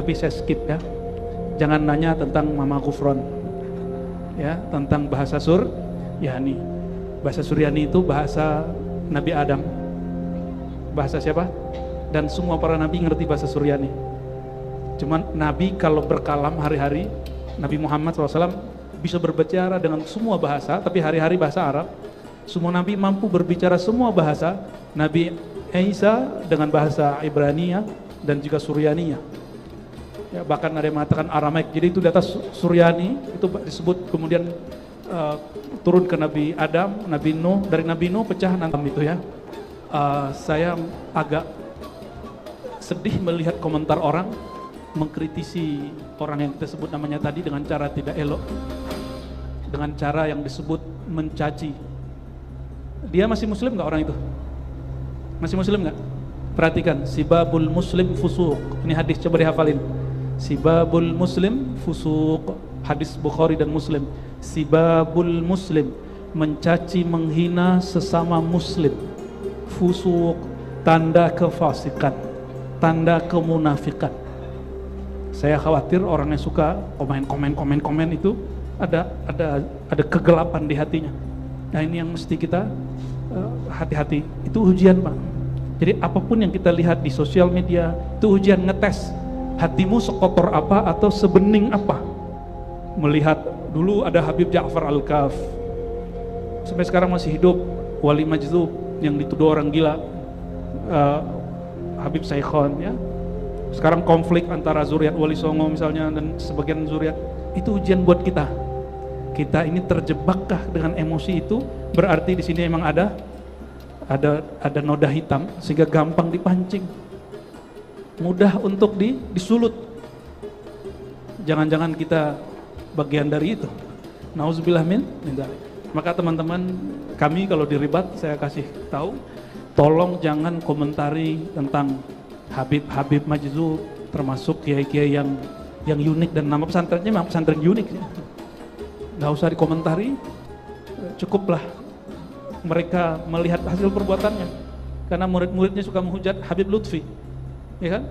tapi saya skip ya. Jangan nanya tentang Mama Gufron, ya, tentang bahasa Suryani. Bahasa Suryani itu bahasa Nabi Adam. Bahasa siapa? Dan semua para nabi ngerti bahasa Suryani. Cuman Nabi kalau berkalam hari-hari, Nabi Muhammad SAW bisa berbicara dengan semua bahasa, tapi hari-hari bahasa Arab. Semua nabi mampu berbicara semua bahasa. Nabi Isa dengan bahasa Ibrania dan juga Suryania. Ya, bahkan ada yang mengatakan Aramaik. Jadi itu di atas Suryani itu disebut, kemudian turun ke Nabi Adam, Nabi Nuh, dari Nabi Nuh pecah nanti itu ya. Saya agak sedih melihat komentar orang mengkritisi orang yang kita sebut namanya tadi dengan cara tidak elok, dengan cara yang disebut mencaci. Dia masih muslim nggak orang itu? Masih muslim nggak? Perhatikan, sibabul muslim fusuq. Ini hadis, coba dihafalin. Sibabul muslim fusuq. Hadis Bukhari dan Muslim. Sibabul muslim, mencaci menghina sesama muslim. Fusuq, tanda kefasikan, tanda kemunafikan. Saya khawatir orang yang suka komen itu ada kegelapan di hatinya. Nah, ini yang mesti kita hati-hati. Itu ujian, Pak. Jadi apapun yang kita lihat di sosial media itu ujian, ngetes hatimu sekotor apa atau sebening apa. Melihat dulu ada Habib Ja'far Al-Kaf, sampai sekarang masih hidup, wali majdzub yang dituduh orang gila, Habib Saikhon ya. Sekarang konflik antara zuriat Wali Songo misalnya dan sebagian zuriat, itu ujian buat kita. Kita ini terjebakkah dengan emosi itu? Berarti di sini emang ada noda hitam sehingga gampang dipancing, mudah untuk disulut. Jangan-jangan kita bagian dari itu. Nauzubillah min dzalik. Maka teman-teman kami kalau diribat, saya kasih tahu, tolong jangan komentari tentang Habib Majdzub, termasuk kiai-kiai yang unik, dan nama pesantrennya memang pesantren unik. Nggak usah dikomentari, cukuplah mereka melihat hasil perbuatannya. Karena murid-muridnya suka menghujat Habib Lutfi, ya kan?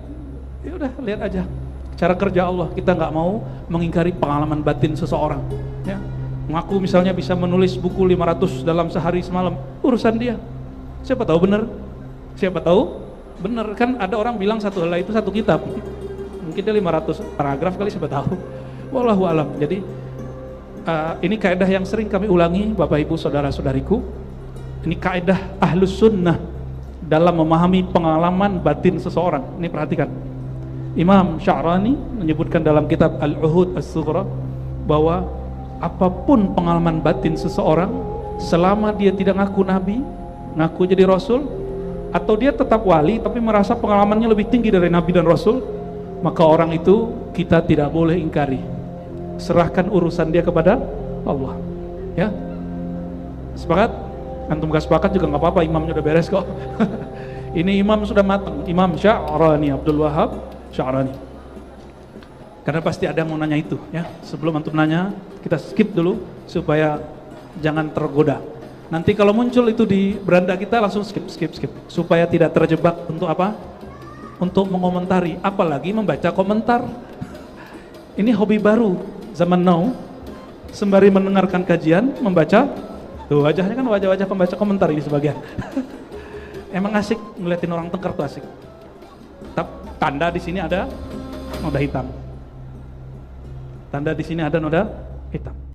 Ya udah, lihat aja cara kerja Allah. Kita nggak mau mengingkari pengalaman batin seseorang. Ya, mengaku misalnya bisa menulis buku 500 dalam sehari semalam, urusan dia. Siapa tahu benar? Siapa tahu benar? Kan ada orang bilang satu helai itu satu kitab. Mungkin dia 500 paragraf kali, siapa tahu. Wallahu alam. Jadi ini kaidah yang sering kami ulangi, Bapak Ibu saudara-saudariku. Ini kaidah ahlus sunnah dalam memahami pengalaman batin seseorang. Ini perhatikan. Imam Sya'rani menyebutkan dalam kitab Al-Uhud As-Sughra bahwa apapun pengalaman batin seseorang, selama dia tidak ngaku nabi, ngaku jadi rasul, atau dia tetap wali tapi merasa pengalamannya lebih tinggi dari nabi dan rasul, maka orang itu kita tidak boleh ingkari. Serahkan urusan dia kepada Allah. Ya, sepakat? Antum gak sepakat juga nggak apa-apa, imamnya udah beres kok. Ini imam sudah matang, Imam Sya'rani, Abdul Wahab Sya'rani. Karena pasti ada yang mau nanya itu ya. Sebelum antum nanya, kita skip dulu supaya jangan tergoda. Nanti kalau muncul itu di beranda kita langsung skip supaya tidak terjebak untuk apa? Untuk mengomentari, apalagi membaca komentar. Ini hobi baru zaman now. Sembari mendengarkan kajian, membaca. Tuh wajahnya kan wajah-wajah pembaca komentar ini sebagian. Emang asik ngeliatin orang tengkar tuh, asik. Tanda di sini ada noda hitam. Tanda di sini ada noda hitam.